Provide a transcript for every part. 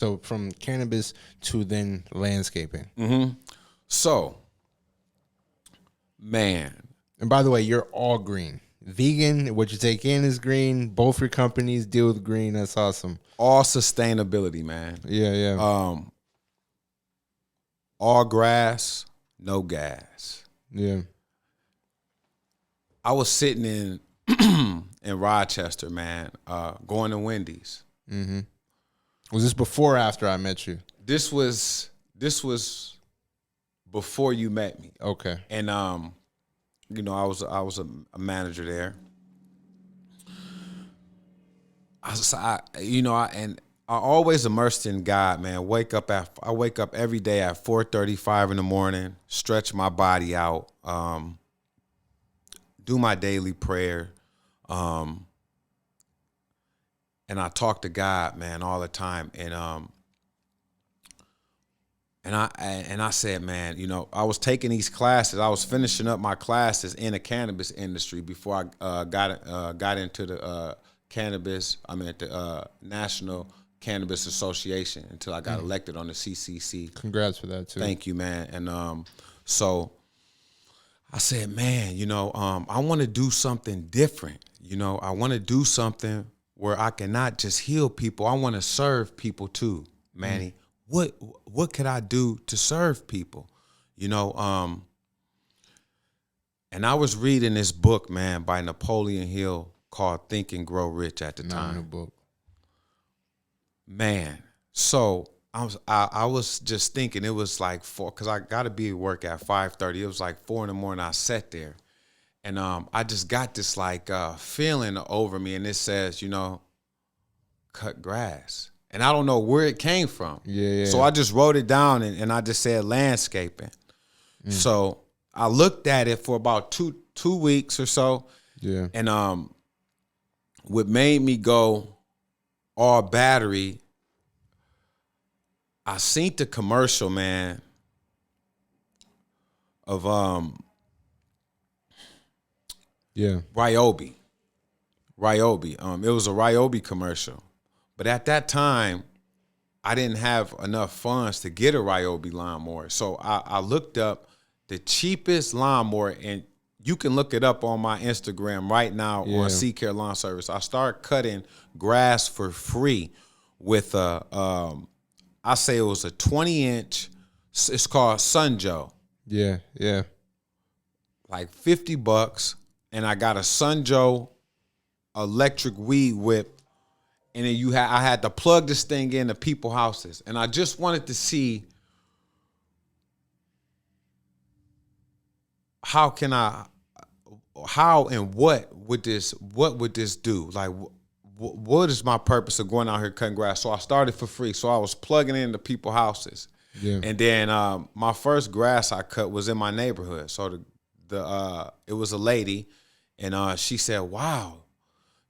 So from cannabis to then landscaping. So, man, And by the way, you're all green. Vegan, what you take in is green. Both your companies deal with green. That's awesome. all sustainability, man. Yeah. All grass, no gas. Yeah. I was sitting in in Rochester, man, going to Wendy's. Was this before or after I met you? This was before you met me. Okay. And you know, I was a manager there. I always immersed in God, man. I wake up every day at 4:35 in the morning, stretch my body out, do my daily prayer, and I talk to God, man, all the time. And I said, man, you know, I was taking these classes. I was finishing up my classes in the cannabis industry before I got into the cannabis. I mean, at the National Cannabis Association until I got elected on the CCC. Congrats for that too. Thank you, man. And so I said, man, you know, I want to do something different. You know, I want to do something where I can not just heal people. I want to serve people too, Manny. What could I do to serve people? You know, and I was reading this book, man, by Napoleon Hill called Think and Grow Rich at the time. Book. Man, so I was just thinking, it was like 4, because I got to be at work at 5:30. It was like 4 in the morning. I sat there, and I just got this like feeling over me, and it says, you know, cut grass. And I don't know where it came from. Yeah. So I just wrote it down, and I just said landscaping. So I looked at it for about two weeks or so. Yeah. And what made me go all battery, I seen the commercial, man, of Ryobi. It was a Ryobi commercial. But at that time, I didn't have enough funds to get a Ryobi lawnmower. So I looked up the cheapest lawnmower, and you can look it up on my Instagram right now on CCARELAWN SERVICE. I started cutting grass for free with I say it was a 20-inch. It's called Sunjoe. Yeah. Like $50, and I got a Sunjoe electric weed whip. And then I had to plug this thing into people's houses. And I just wanted to see how and what would this do? Like, what is my purpose of going out here cutting grass? So I started for free. So I was plugging into people's houses. Yeah. And then my first grass I cut was in my neighborhood. So it was a lady, and she said, "Wow,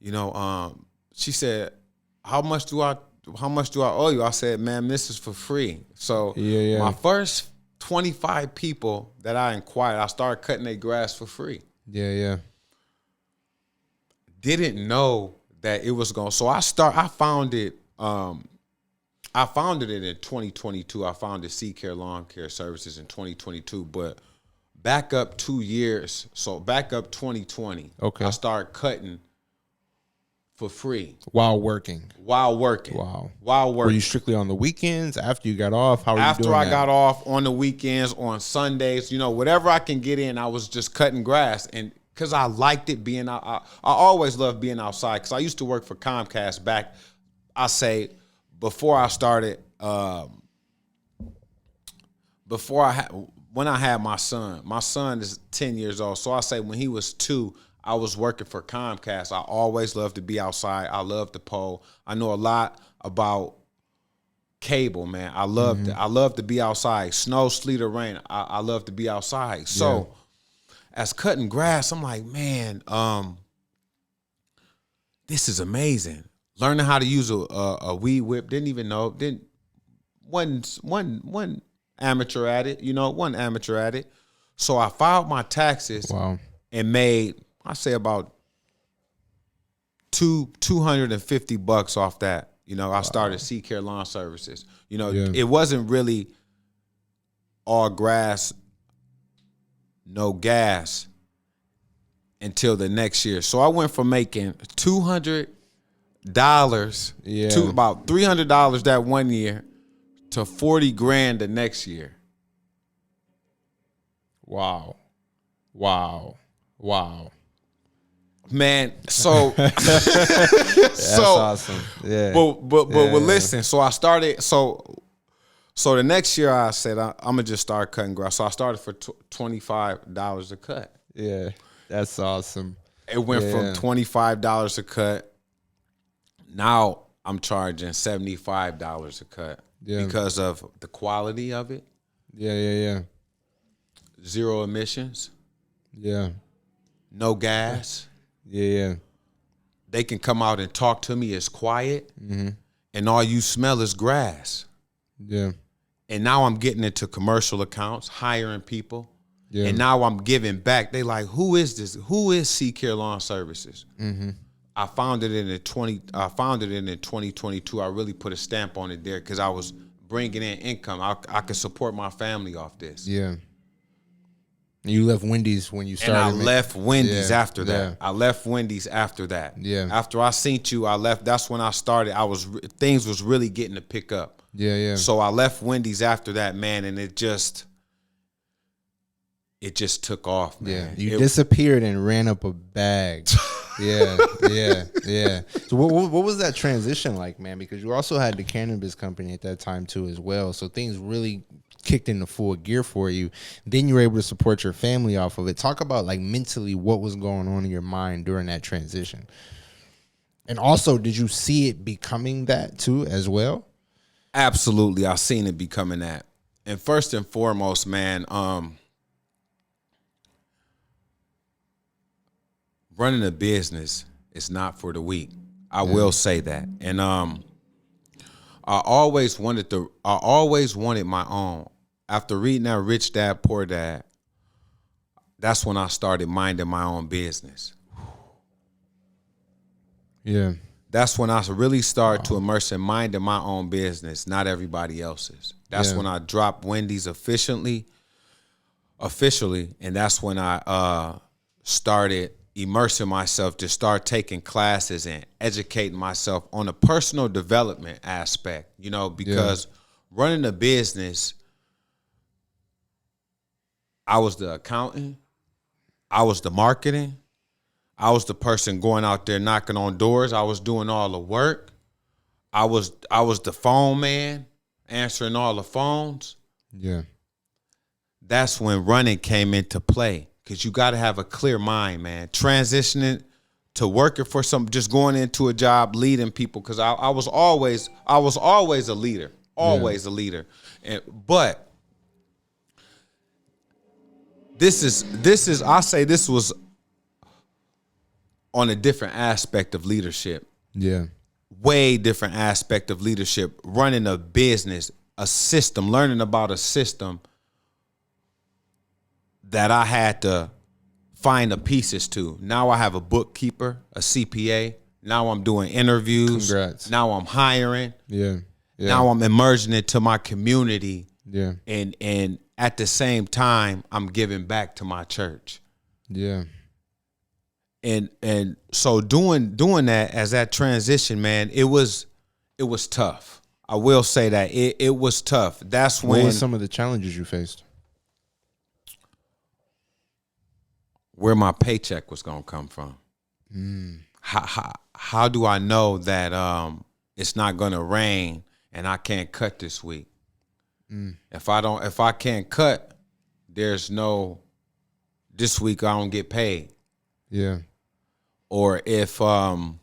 you know," she said, How much do I owe you? I said, "Man, this is for free." So my first 25 people that I inquired, I started cutting their grass for free. Yeah. Didn't know that it was going. So I found it. I founded it in 2022. I founded CCARELAWN Services in 2022, but back up 2 years. So back up 2020. Okay. I started cutting for free. While working. Wow. Were you strictly on the weekends after you got off? How were you doing After I that? got off, on the weekends, on Sundays, you know, whatever I can get in, I was just cutting grass. And because I liked it being out. I always loved being outside because I used to work for Comcast back, I say, before I started, when I had my son. My son is 10 years old. So I say when he was 2, I was working for Comcast. I always loved to be outside. I love the pole. I know a lot about cable, man. I love to be outside. Snow, sleet, or rain. I love to be outside. So as cutting grass, I'm like, man, this is amazing. Learning how to use a weed whip. Didn't even know. One amateur at it. You know, one amateur at it. So I filed my taxes. Wow. And made, I say, about $250 off that You know, I started CCARELAWN Services. You know, Yeah. it wasn't really all grass, no gas until the next year. So I went from making $200 to about $300 that one year to 40 grand the next year. Wow. Man, so That's awesome. Yeah. but listen, so I started so the next year I said I'm gonna just start cutting grass. So I started for $25 a cut. Yeah. That's awesome. It went from $25 a cut. Now I'm charging $75 a cut because of the quality of it. Yeah. Zero emissions. Yeah. No gas. Yeah. They can come out and talk to me. It's quiet, and all you smell is grass. Yeah. And now I'm getting into commercial accounts, hiring people. Yeah. And now I'm giving back. They like, who is this? Who is CCARELAWN Services? I founded it in 2022. I really put a stamp on it there because I was bringing in income. I could support my family off this. Yeah. You left Wendy's when you started. And I left Wendy's after that. Yeah. I left Wendy's after that. Yeah. After I seen you, I left. That's when I started. Things was really getting to pick up. Yeah. So I left Wendy's after that, man, and it just took off, man. Yeah. You disappeared and ran up a bag. Yeah. So what was that transition like, man? Because you also had the cannabis company at that time too as well. So things really kicked into full gear for you. Then you were able to support your family off of it. Talk about like mentally what was going on in your mind during that transition. And also, did you see it becoming that too as well? Absolutely. I seen it becoming that. And first and foremost, man, running a business is not for the weak. I will say that. And I always wanted my own. After reading that Rich Dad Poor Dad, that's when I started minding my own business. Yeah. That's when I really started to immerse in minding my own business, not everybody else's. That's when I dropped Wendy's officially, and that's when I started immersing myself to start taking classes and educating myself on a personal development aspect, you know, because running a business, I was the accountant, I was the marketing, I was the person going out there knocking on doors, I was doing all the work, I was the phone man, answering all the phones. Yeah. That's when running came into play. Because you got to have a clear mind, man. Transitioning to working for just going into a job, leading people. Because I was always a leader, always a leader. But this was on a different aspect of leadership. Yeah. Way different aspect of leadership. Running a business, a system, learning about a system that I had to find the pieces to. Now I have a bookkeeper, a CPA. Now I'm doing interviews. Congrats. Now I'm hiring. Yeah. Now I'm immersing into my community. Yeah. And at the same time, I'm giving back to my church. Yeah. And so doing that as that transition, man, it was tough. I will say that it was tough. That's What when were some of the challenges you faced? Where my paycheck was gonna come from. How do I know that it's not gonna rain and I can't cut this week? If I can't cut, this week I don't get paid. Yeah. Or if Wow.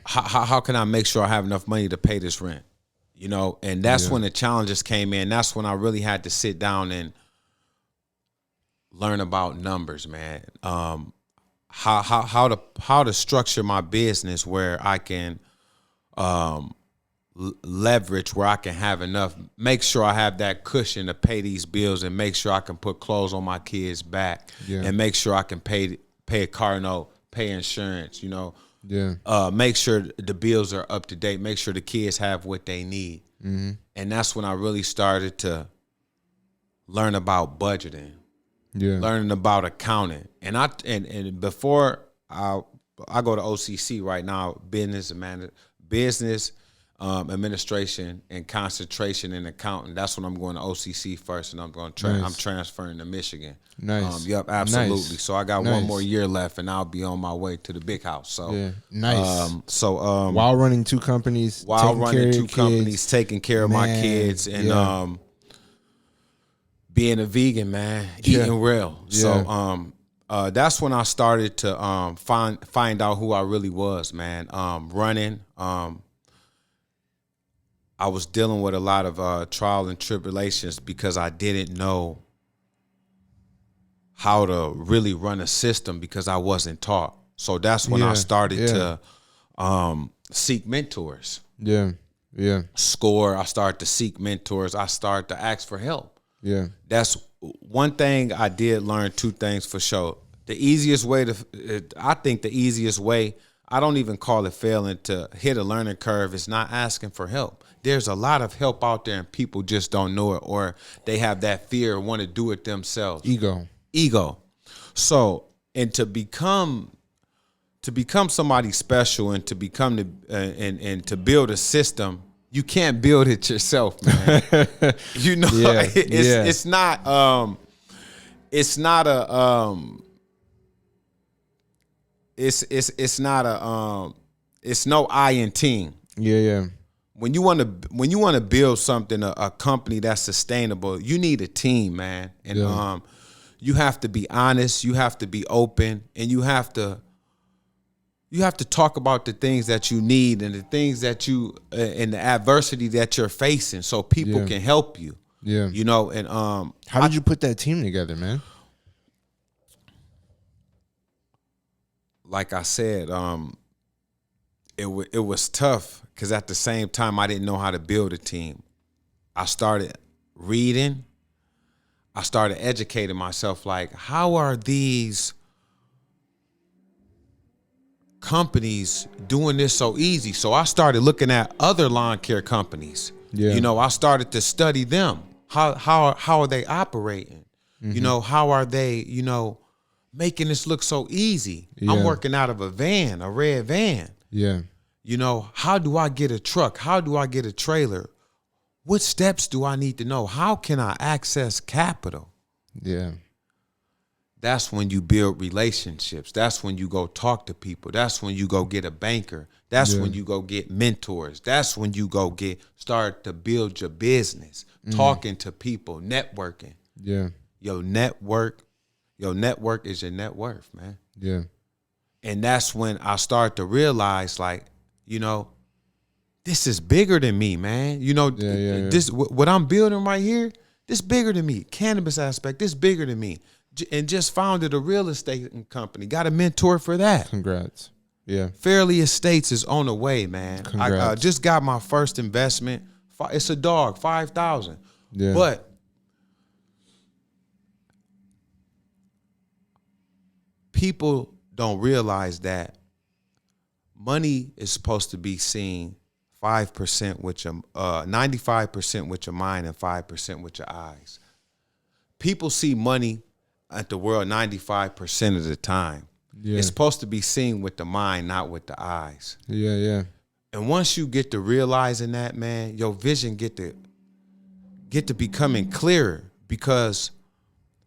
how can I make sure I have enough money to pay this rent? You know, and that's when the challenges came in. That's when I really had to sit down and learn about numbers, man. How to structure my business where I can leverage, where I can have enough, make sure I have that cushion to pay these bills, and make sure I can put clothes on my kids' back, and make sure I can pay a car note, pay insurance, you know, Make sure the bills are up to date. Make sure the kids have what they need. Mm-hmm. And that's when I really started to learn about budgeting, learning about accounting. And before I go to OCC right now, business administration and concentration in accounting. That's when I'm going to OCC first, and I'm going to I'm transferring to Michigan. Nice. Yep, absolutely. Nice. So I got one more year left, and I'll be on my way to the big house. So nice. So while running two companies, taking care of my kids, and being a vegan, man, eating real. So that's when I started to find out who I really was, man. Running. I was dealing with a lot of trial and tribulations because I didn't know how to really run a system because I wasn't taught. So that's when I started to seek mentors. SCORE. I started to seek mentors. I started to ask for help. That's one thing I did learn. Two things for sure. The easiest way I don't even call it failing, to hit a learning curve is not asking for help. There's a lot of help out there and people just don't know it, or they have that fear or want to do it themselves. Ego. So, and to become somebody special and to become and to build a system, you can't build it yourself, man. It's no I in team. When you want to build something, a company that's sustainable, you need a team, man. And you have to be honest, you have to be open, and you have to talk about the things that you need and the things that and the adversity that you're facing, so people can help you. And how did you put that team together, man? Like I said, it was tough because at the same time I didn't know how to build a team. I started reading. I started educating myself. Like, how are these companies doing this so easy? So I started looking at other lawn care companies. I started to study them. How are they operating? Mm-hmm. How are they? Making this look so easy. I'm working out of a red van. How do I get a truck? How do I get a trailer? What steps do I need to know? How can I access capital? That's when you build relationships. That's when you go talk to people. That's when you go get a banker. That's when you go get mentors. That's when you go start to build your business, talking to people, networking. Your network is your net worth, man. And that's when I start to realize, like, this is bigger than me, man. This what I'm building right here, this bigger than me. Cannabis aspect, this bigger than me. And just founded a real estate company. Got a mentor for that. Congrats. Fairley Estates is on the way, man. I just got my first investment. It's a dog, $5,000. But people don't realize that money is supposed to be seen 5% with your 95% with your mind and 5% with your eyes. People see money at the world 95% of the time. It's supposed to be seen with the mind, not with the eyes. And once you get to realizing that, man, your vision get to becoming clearer, because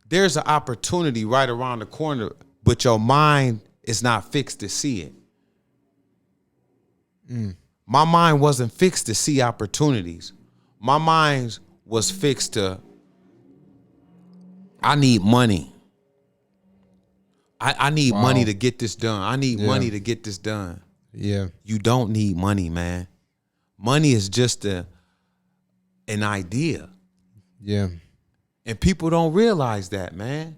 there's an opportunity right around the corner, but your mind is not fixed to see it. My mind wasn't fixed to see opportunities. My mind was fixed to, I need money. I need money to get this done. I need money to get this done. You don't need money, man. Money is just an idea. And people don't realize that, man.